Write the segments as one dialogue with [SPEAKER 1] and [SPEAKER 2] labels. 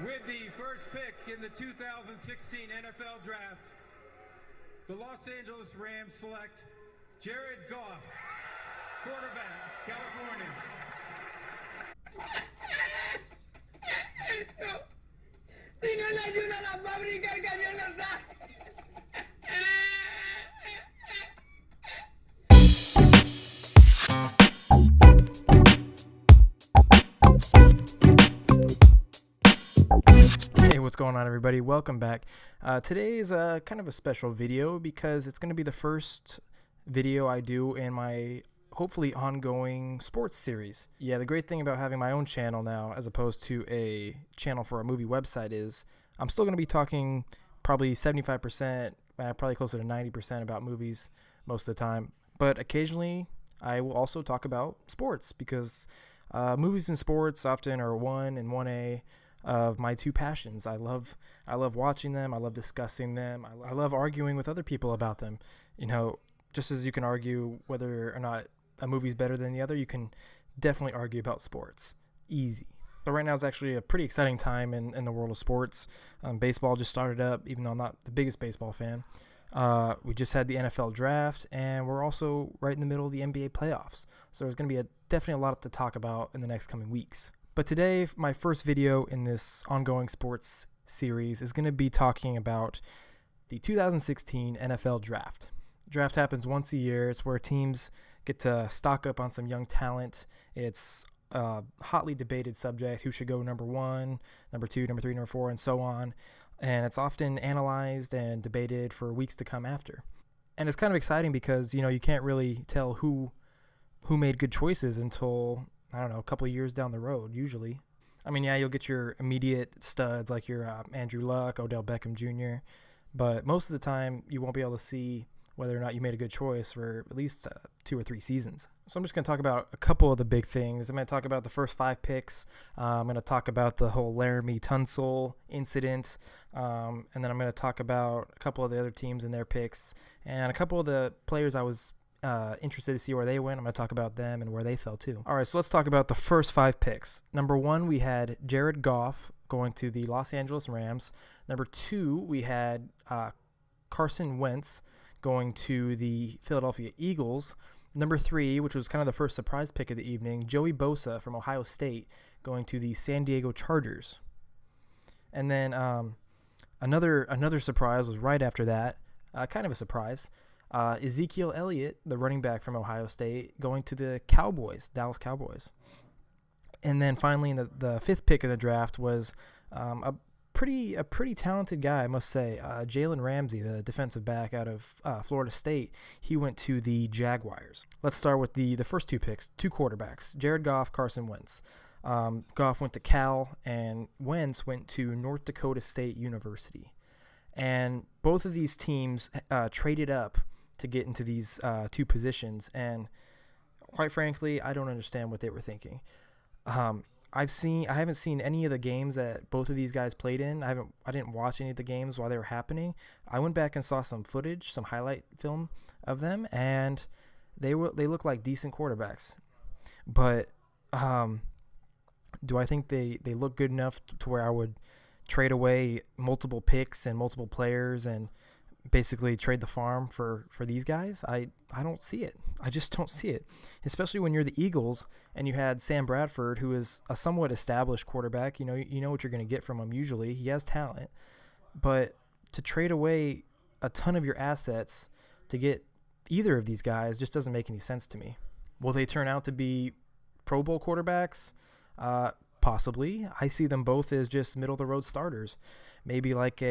[SPEAKER 1] With the first pick in the 2016 NFL Draft, the Los Angeles Rams select Jared Goff, quarterback, California.
[SPEAKER 2] Si no le ayuda a la fábrica, el camión no sale.
[SPEAKER 3] Hey, what's going on, everybody? Welcome back. Today is kind of a special video because it's going to be the first video I do in my hopefully ongoing sports series. Yeah, the great thing about having my own channel now as opposed to a channel for a movie website is I'm still going to be talking probably 75%, probably closer to 90% about movies most of the time. But occasionally I will also talk about sports because movies and sports often are 1 and 1A of my two passions. I love watching them. I love discussing them. I love arguing with other people about them. You know, just as you can argue whether or not a movie's better than the other, you can definitely argue about sports. Easy. So right now is actually a pretty exciting time in the world of sports. Baseball just started up, even though I'm not the biggest baseball fan. We just had the NFL draft, and we're also right in the middle of the NBA playoffs. So there's going to be definitely a lot to talk about in the next coming weeks. But today, my first video in this ongoing sports series is going to be talking about the 2016 NFL Draft. Draft happens once a year. It's where teams get to stock up on some young talent. It's a hotly debated subject: who should go number 1, number 2, number 3, number 4, and so on. And it's often analyzed and debated for weeks to come after. And it's kind of exciting because, you know, you can't really tell who made good choices until, I don't know, a couple of years down the road, usually. I mean, yeah, you'll get your immediate studs like your Andrew Luck, Odell Beckham Jr., but most of the time you won't be able to see whether or not you made a good choice for at least 2 or 3 seasons. So I'm just going to talk about a couple of the big things. I'm going to talk about the first 5 picks. I'm going to talk about the whole Laremy Tunsil incident, and then I'm going to talk about a couple of the other teams and their picks, and a couple of the players I was interested to see where they went. I'm going to talk about them and where they fell too. All right, so let's talk about the first 5 picks. Number 1, we had Jared Goff going to the Los Angeles Rams. Number 2, we had Carson Wentz going to the Philadelphia Eagles. Number 3, which was kind of the first surprise pick of the evening, Joey Bosa from Ohio State going to the San Diego Chargers. And then another surprise was right after that, kind of a surprise. Ezekiel Elliott, the running back from Ohio State, going to the Cowboys, Dallas Cowboys. And then finally, in the 5th pick of the draft was a pretty talented guy, I must say, Jalen Ramsey, the defensive back out of Florida State. He went to the Jaguars. Let's start with the first 2 picks, 2 quarterbacks, Jared Goff, Carson Wentz. Goff went to Cal, and Wentz went to North Dakota State University. And both of these teams traded up to get into these 2 positions, and quite frankly, I don't understand what they were thinking. I haven't seen any of the games that both of these guys played in. I didn't watch any of the games while they were happening. I went back and saw some footage, some highlight film of them, and they look like decent quarterbacks. But do I think they look good enough to where I would trade away multiple picks and multiple players and basically trade the farm for these guys? I don't see it. I just don't see it, especially when you're the Eagles and you had Sam Bradford, who is a somewhat established quarterback. You know what you're going to get from him usually. He has talent, but to trade away a ton of your assets to get either of these guys just doesn't make any sense to me. Will they turn out to be Pro Bowl quarterbacks? Possibly. I see them both as just middle of the road starters. Maybe like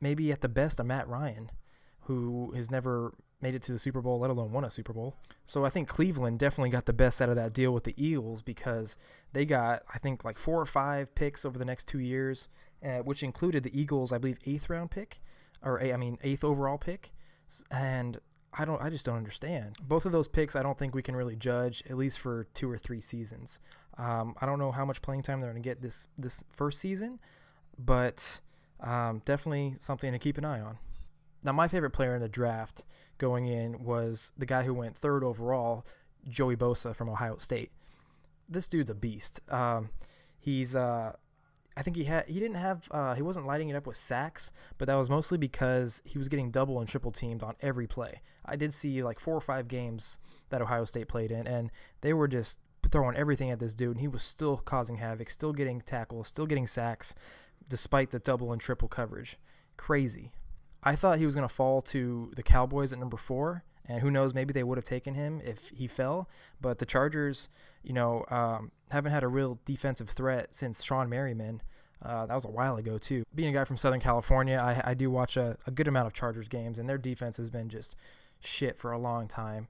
[SPEAKER 3] maybe at the best a Matt Ryan, who has never made it to the Super Bowl, let alone won a Super Bowl. So I think Cleveland definitely got the best out of that deal with the Eagles because they got, I think, like 4 or 5 picks over the next 2 years, which included the Eagles, I believe, 8th round pick, or 8th overall pick. And I just don't understand. Both of those picks, I don't think we can really judge, at least for 2 or 3 seasons. I don't know how much playing time they're going to get this first season, but definitely something to keep an eye on. Now, my favorite player in the draft going in was the guy who went 3rd overall, Joey Bosa from Ohio State. This dude's a beast. I think he wasn't lighting it up with sacks, but that was mostly because he was getting double and triple teamed on every play. I did see like 4 or 5 games that Ohio State played in, and they were just throwing everything at this dude, and he was still causing havoc, still getting tackles, still getting sacks, despite the double and triple coverage. Crazy. I thought he was going to fall to the Cowboys at number 4, and who knows, maybe they would have taken him if he fell. But the Chargers, haven't had a real defensive threat since Sean Merriman. That was a while ago, too. Being a guy from Southern California, I do watch a good amount of Chargers games, and their defense has been just shit for a long time.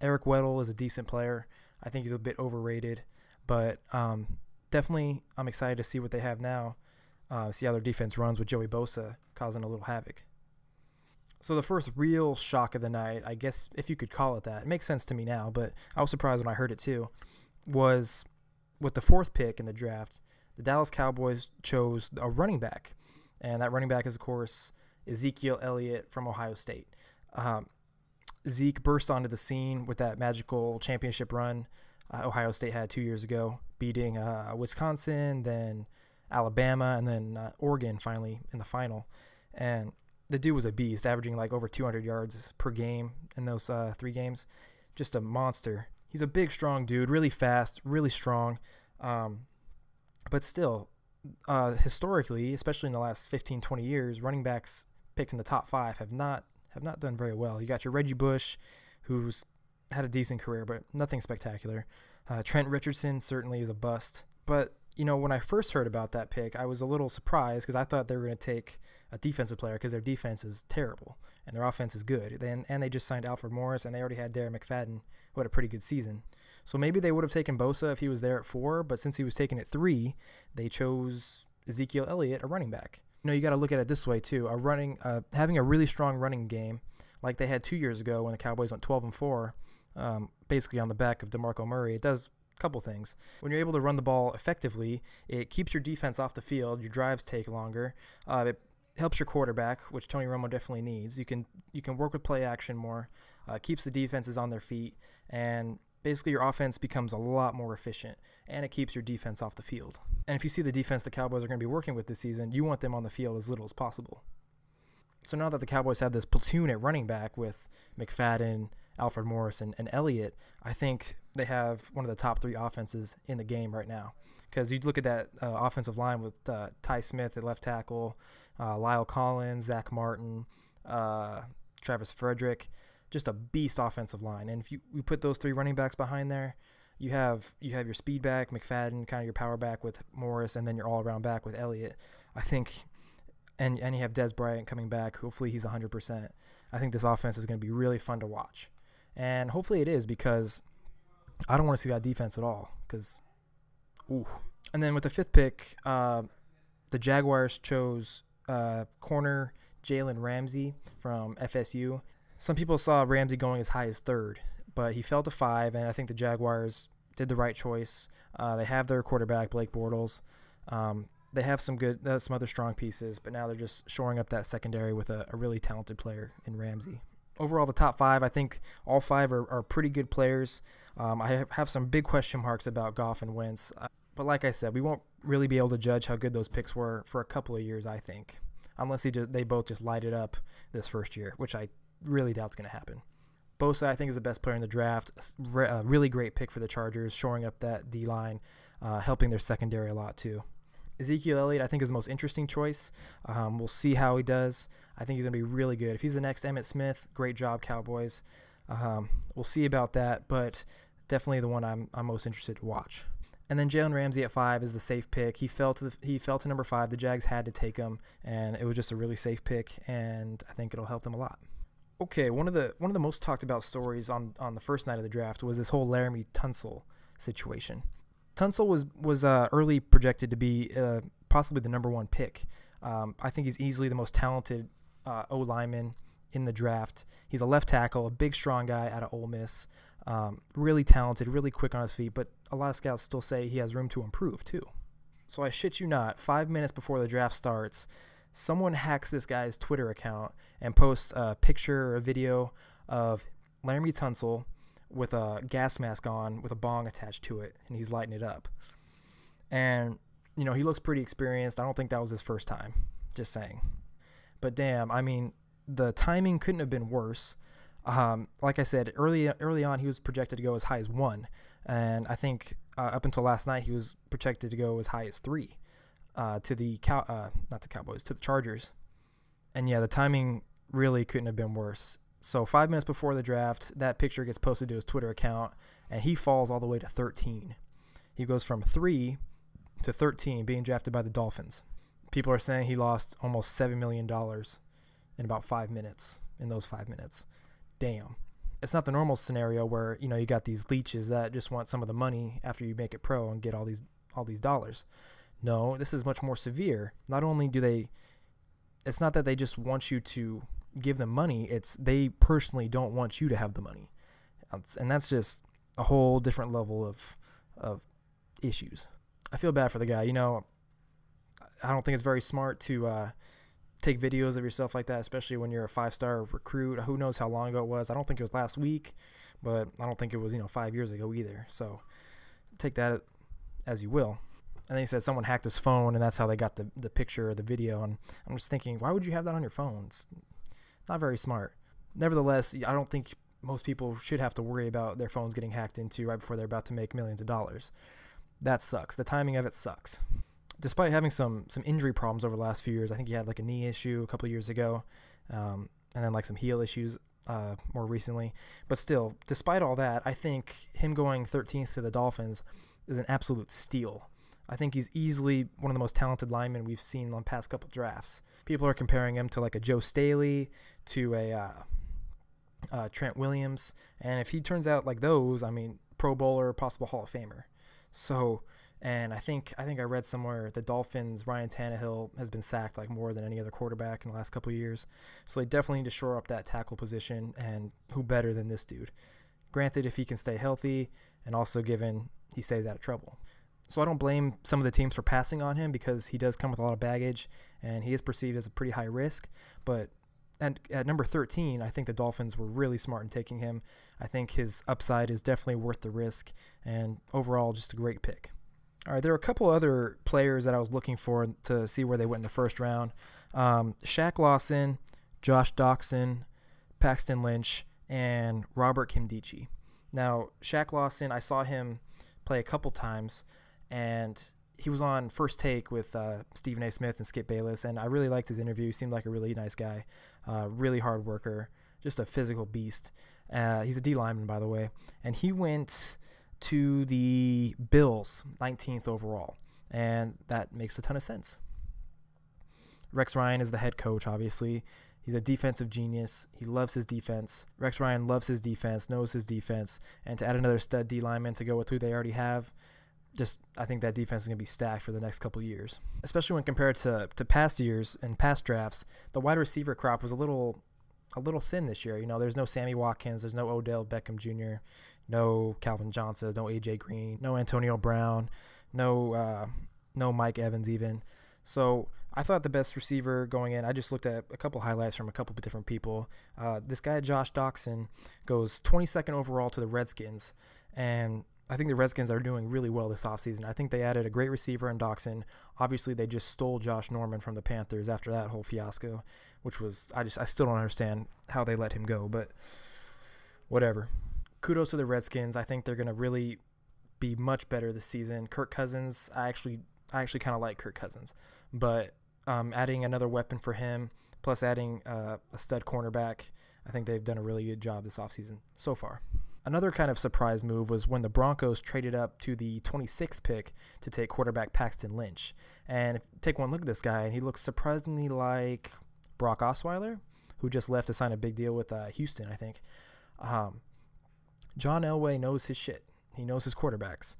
[SPEAKER 3] Eric Weddle is a decent player. I think he's a bit overrated, but definitely I'm excited to see what they have now, see how their defense runs with Joey Bosa causing a little havoc. So the first real shock of the night, I guess if you could call it that, it makes sense to me now, but I was surprised when I heard it too, was with the 4th pick in the draft, the Dallas Cowboys chose a running back, and that running back is, of course, Ezekiel Elliott from Ohio State. Zeke burst onto the scene with that magical championship run Ohio State had 2 years ago, beating Wisconsin, then Alabama, and then Oregon finally in the final. And the dude was a beast, averaging like over 200 yards per game in those 3 games. Just a monster. He's a big, strong dude, really fast, really strong. But still, historically, especially in the last 15, 20 years, running backs picked in the top 5 have not done very well. You got your Reggie Bush, who's had a decent career, but nothing spectacular. Trent Richardson certainly is a bust. But, when I first heard about that pick, I was a little surprised because I thought they were going to take a defensive player because their defense is terrible and their offense is good. And they just signed Alfred Morris, and they already had Darren McFadden, who had a pretty good season. So maybe they would have taken Bosa if he was there at 4, but since he was taken at 3, they chose Ezekiel Elliott, a running back. You got to look at it this way too. Having a really strong running game, like they had 2 years ago when the Cowboys went 12-4, basically on the back of DeMarco Murray, it does a couple things. When you're able to run the ball effectively, it keeps your defense off the field. Your drives take longer. It helps your quarterback, which Tony Romo definitely needs. You can work with play action more. Keeps the defenses on their feet, and basically your offense becomes a lot more efficient, and it keeps your defense off the field. And if you see the defense the Cowboys are going to be working with this season, you want them on the field as little as possible. So now that the Cowboys have this platoon at running back with McFadden, Alfred Morris, and Elliott, I think they have one of the top 3 offenses in the game right now. Because you look at that offensive line with Ty Smith at left tackle, Lyle Collins, Zach Martin, Travis Frederick, just a beast offensive line. And if you put those 3 running backs behind there, you have your speed back, McFadden, kind of your power back with Morris, and then your all-around back with Elliott. I think, and you have Des Bryant coming back. Hopefully he's 100%. I think this offense is going to be really fun to watch. And hopefully it is, because I don't want to see that defense at all. And then with the 5th pick, the Jaguars chose corner Jalen Ramsey from FSU. Some people saw Ramsey going as high as 3rd, but he fell to 5, and I think the Jaguars did the right choice. They have their quarterback, Blake Bortles. They have some other strong pieces, but now they're just shoring up that secondary with a really talented player in Ramsey. Overall, the top 5, I think all 5 are pretty good players. I have some big question marks about Goff and Wentz. But like I said, we won't really be able to judge how good those picks were for a couple of years, I think. Unless they both just light it up this first year, which I really doubt is going to happen. Bosa, I think, is the best player in the draft. A really great pick for the Chargers, shoring up that D-line, helping their secondary a lot too. Ezekiel Elliott, I think, is the most interesting choice. We'll see how he does. I think he's going to be really good. If he's the next Emmitt Smith, great job, Cowboys. We'll see about that, but definitely the one I'm most interested to watch. And then Jalen Ramsey at 5 is the safe pick. He fell to number 5. The Jags had to take him, and it was just a really safe pick, and I think it'll help them a lot. Okay, one of the most talked about stories on the first night of the draft was this whole Laremy Tunsil situation. Tunsil was early projected to be possibly the number 1 pick. I think he's easily the most talented O-lineman in the draft. He's a left tackle, a big, strong guy out of Ole Miss. Really talented, really quick on his feet, but a lot of scouts still say he has room to improve too. So I shit you not, 5 minutes before the draft starts, someone hacks this guy's Twitter account and posts a picture or a video of Laremy Tunsil with a gas mask on with a bong attached to it, and he's lighting it up. And, he looks pretty experienced. I don't think that was his first time. Just saying. But damn, I mean, the timing couldn't have been worse. Like I said, early on, he was projected to go as high as 1. And I think up until last night, he was projected to go as high as 3 to the Chargers. And yeah, the timing really couldn't have been worse. So 5 minutes before the draft, that picture gets posted to his Twitter account, and he falls all the way to 13. He goes from 3 to 13 being drafted by the Dolphins. People are saying he lost almost $7 million in about 5 minutes, in those 5 minutes. Damn. It's not the normal scenario where, you got these leeches that just want some of the money after you make it pro and get all these dollars. No, this is much more severe. Not only it's not that they just want you to give them money, it's they personally don't want you to have the money. And that's just a whole different level of issues. I feel bad for the guy. I don't think it's very smart to take videos of yourself like that, especially when you're a 5-star recruit. Who knows how long ago it was? I don't think it was last week, but I don't think it was 5 years ago either. So take that as you will. And then he said someone hacked his phone, and that's how they got the picture or the video. And I'm just thinking, why would you have that on your phone? It's not very smart. Nevertheless, I don't think most people should have to worry about their phones getting hacked into right before they're about to make millions of dollars. That sucks. The timing of it sucks. Despite having some injury problems over the last few years, I think he had like a knee issue a couple of years ago, and then like some heel issues more recently. But still, despite all that, I think him going 13th to the Dolphins is an absolute steal. I think he's easily one of the most talented linemen we've seen on past couple drafts. People are comparing him to like a Joe Staley, to a Trent Williams, and if he turns out like those, I mean, Pro Bowler, possible Hall of Famer. So, and I think I read somewhere the Dolphins, Ryan Tannehill has been sacked like more than any other quarterback in the last couple of years. So they definitely need to shore up that tackle position, and who better than this dude? Granted, if he can stay healthy, and also given he stays out of trouble. So I don't blame some of the teams for passing on him, because he does come with a lot of baggage, and he is perceived as a pretty high risk. But at number 13, I think the Dolphins were really smart in taking him. I think his upside is definitely worth the risk, and overall just a great pick. All right, there are a couple other players that I was looking for to see where they went in the first round. Shaq Lawson, Josh Doxson, Paxton Lynch, and Robert Kimdichie. Now, Shaq Lawson, I saw him play a couple times, and he was on First Take with Stephen A. Smith and Skip Bayless, and I really liked his interview. He seemed like a really nice guy, really hard worker, just a physical beast. He's a D lineman, by the way, and he went to the Bills, 19th overall, and that makes a ton of sense. Rex Ryan is the head coach, obviously. He's a defensive genius. He loves his defense. Rex Ryan loves his defense, knows his defense, and to add another stud D lineman to go with who they already have, I think that defense is going to be stacked for the next couple of years. Especially when compared to past years and past drafts, the wide receiver crop was a little thin this year. There's no Sammy Watkins, there's no Odell Beckham Jr., no Calvin Johnson, no AJ Green, no Antonio Brown, no Mike Evans even. So I thought the best receiver going in, I just looked at a couple highlights from a couple of different people. This guy, Josh Doxson, goes 22nd overall to the Redskins, and I think the Redskins are doing really well this offseason. I think they added a great receiver in Doxson. Obviously, they just stole Josh Norman from the Panthers after that whole fiasco, which was, I still don't understand how they let him go, but whatever. Kudos to the Redskins. I think they're going to really be much better this season. Kirk Cousins, I actually kind of like Kirk Cousins, but adding another weapon for him, plus adding a stud cornerback, I think they've done a really good job this offseason so far. Another kind of surprise move was when the Broncos traded up to the 26th pick to take quarterback Paxton Lynch. And take one look at this guy, and he looks surprisingly like Brock Osweiler, who just left to sign a big deal with Houston, I think. John Elway knows his shit. He knows his quarterbacks.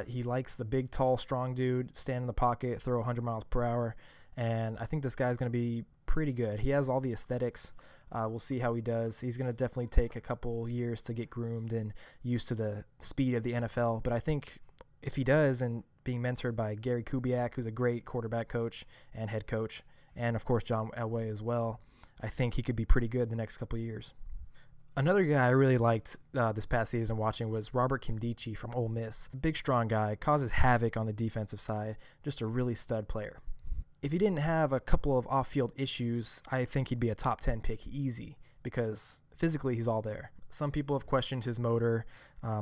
[SPEAKER 3] He likes the big, tall, strong dude, stand in the pocket, throw 100 miles per hour. And I think this guy's going to be pretty good. He has all the aesthetics. We'll see how he does. He's going to definitely take a couple years to get groomed and used to the speed of the NFL. But I think if he does, and being mentored by Gary Kubiak, who's a great quarterback coach and head coach, and of course John Elway as well, I think he could be pretty good the next couple of years. Another guy I really liked this past season watching was Robert Kimdichie from Ole Miss. Big, strong guy, causes havoc on the defensive side, just a really stud player. If he didn't have a couple of off-field issues, I think he'd be a top 10 pick easy because physically he's all there. Some people have questioned his motor.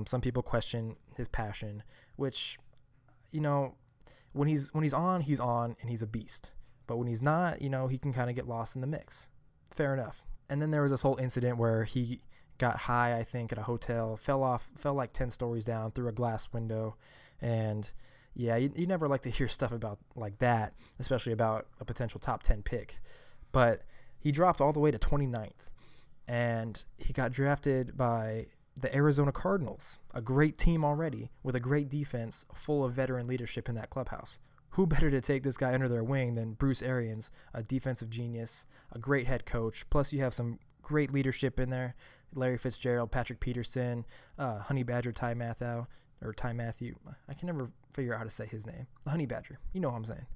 [SPEAKER 3] Some people question his passion, which, you know, when he's on, and he's a beast. But when he's not, you know, he can kind of get lost in the mix. Fair enough. And then there was this whole incident where he got high, I think, at a hotel, fell like 10 stories down through a glass window. And yeah, you never like to hear stuff about like that, especially about a potential top 10 pick. But he dropped all the way to 29th, and he got drafted by the Arizona Cardinals, a great team already with a great defense full of veteran leadership in that clubhouse. Who better to take this guy under their wing than Bruce Arians, a defensive genius, a great head coach. Plus, you have some great leadership in there. Larry Fitzgerald, Patrick Peterson, Honey Badger Ty Matthew. I can never figure out how to say his name. The Honey Badger. You know what I'm saying.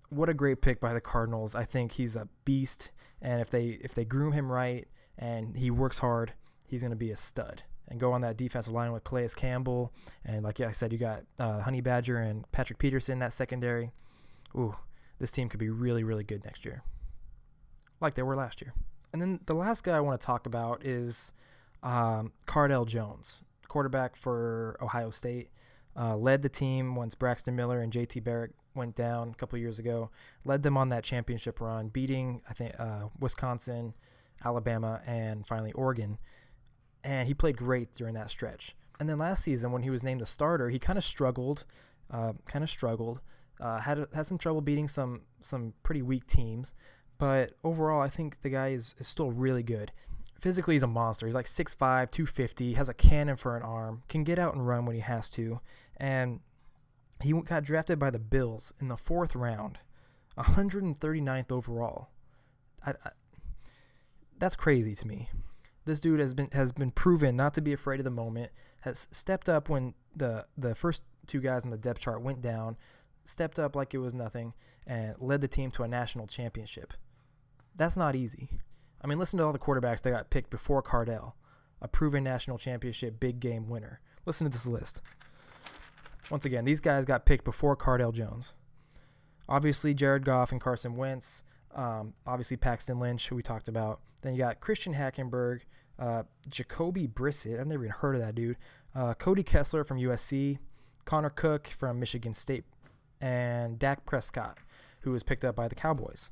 [SPEAKER 3] What a great pick by the Cardinals. I think he's a beast. And if they groom him right and he works hard, he's going to be a stud. And go on that defensive line with Calais Campbell. And like I said, you got Honey Badger and Patrick Peterson, that secondary. Ooh, this team could be really, really good next year, like they were last year. And then the last guy I want to talk about is Cardale Jones, quarterback for Ohio State. Led the team once Braxton Miller and JT Barrett went down a couple years ago. Led them on that championship run, beating, I think, Wisconsin, Alabama, and finally Oregon. And he played great during that stretch. And then last season, when he was named the starter, he kind of struggled. Had some trouble beating some pretty weak teams. But overall, I think the guy is still really good. Physically, he's a monster. He's like 6'5", 250, has a cannon for an arm, can get out and run when he has to. And he got drafted by the Bills in the 4th round, 139th overall. That's crazy to me. This dude has been proven not to be afraid of the moment, has stepped up when the first two guys on the depth chart went down, stepped up like it was nothing, and led the team to a national championship. That's not easy. I mean, listen to all the quarterbacks that got picked before Cardale, a proven national championship big game winner. Listen to this list. Once again, these guys got picked before Cardale Jones. Obviously, Jared Goff and Carson Wentz. Obviously, Paxton Lynch, who we talked about. Then you got Christian Hackenberg, Jacoby Brissett. I've never even heard of that dude. Cody Kessler from USC, Connor Cook from Michigan State, and Dak Prescott, who was picked up by the Cowboys.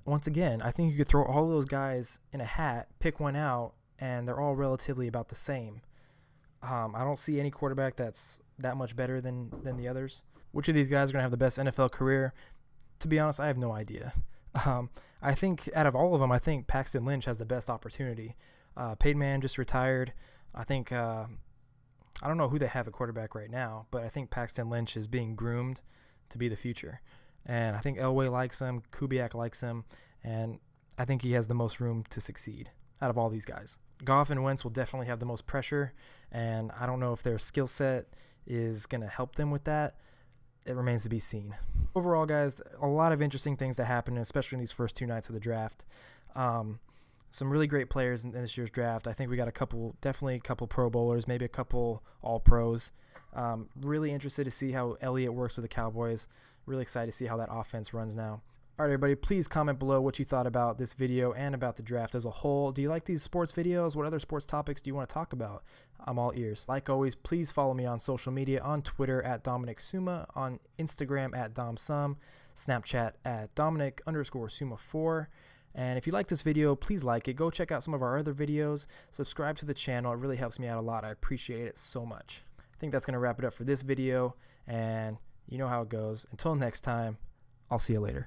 [SPEAKER 3] Once again, I think you could throw all of those guys in a hat, pick one out, and they're all relatively about the same. I don't see any quarterback that's that much better than the others. Which of these guys are going to have the best NFL career? To be honest, I have no idea. I think out of all of them, I think Paxton Lynch has the best opportunity. Peyton Manning just retired. I think I don't know who they have at quarterback right now, but I think Paxton Lynch is being groomed to be the future. And I think Elway likes him, Kubiak likes him, and I think he has the most room to succeed out of all these guys. Goff and Wentz will definitely have the most pressure, and I don't know if their skill set is going to help them with that. It remains to be seen. Overall, guys, a lot of interesting things that happened, especially in these first 2 nights of the draft. Some really great players in this year's draft. I think we got definitely a couple Pro Bowlers, maybe a couple All-Pros. Really interested to see how Elliott works with the Cowboys. Really excited to see how that offense runs now. All right, everybody, please comment below what you thought about this video and about the draft as a whole. Do you like these sports videos? What other sports topics do you want to talk about? I'm all ears. Like always, please follow me on social media, on Twitter at Dominick Summa, on Instagram at DomSum, Snapchat at Dominick_Summa4. And if you like this video, please like it. Go check out some of our other videos. Subscribe to the channel. It really helps me out a lot. I appreciate it so much. I think that's going to wrap it up for this video. And you know how it goes. Until next time, I'll see you later.